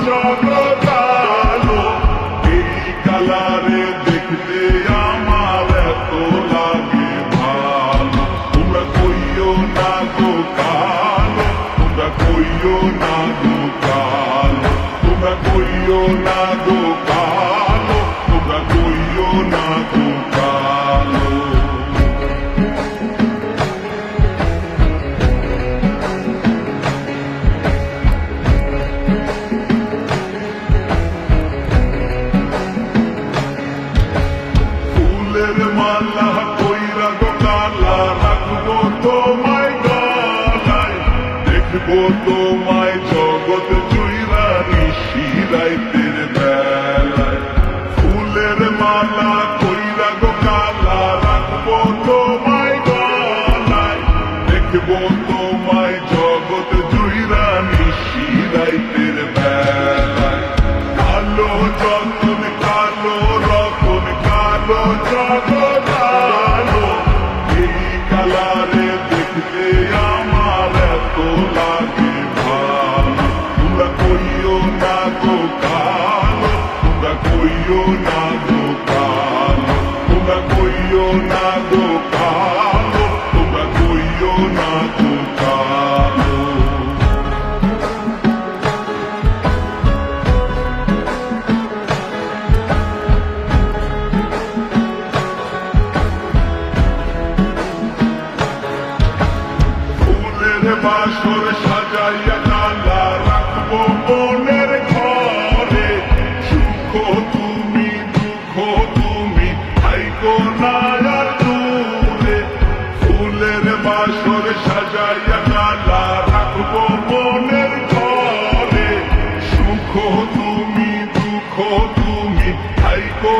জগতালো এই কালারে দেখতে আমার এত লাগে ভালো। তোমরা কইও না গো কালো, তোমরা কইও না গো কালো, তোমরা কইও না গো কালো, তোমরা কইও না গো কালো। ফুলের মালা কইরা গো কালা রাখবো তোমায় গলায়, দেখবো তোমায় জগৎ জুইরা নিশি রাইতের বেলায়। ফুলের মালা কইরা গো কালা রাখবো তোমায় গলায়, দেখবো তোমায় জগৎ জুইরা নিশি রাইতের বেলায়। কালো যতন কালো রতন কালো জগতালো এই কালারে দেখতে আমার এত লাগে ভালো। তোমরা কইও না গো কালো, তোমরা কইও না গো কালো, তোমরা কইও না গো কালো, তোমরা কইও না গো কালো। বাসর সাজাইয়া কালা রাখবো মনের ঘরে, সুখ তুমি দুঃখ তুমি থাইকো না আর দূরে। ফুলের বাসর সাজাইয়া কালা রাখবো মনের ঘরে, সুখ তুমি দুঃখ তুমি থাইকো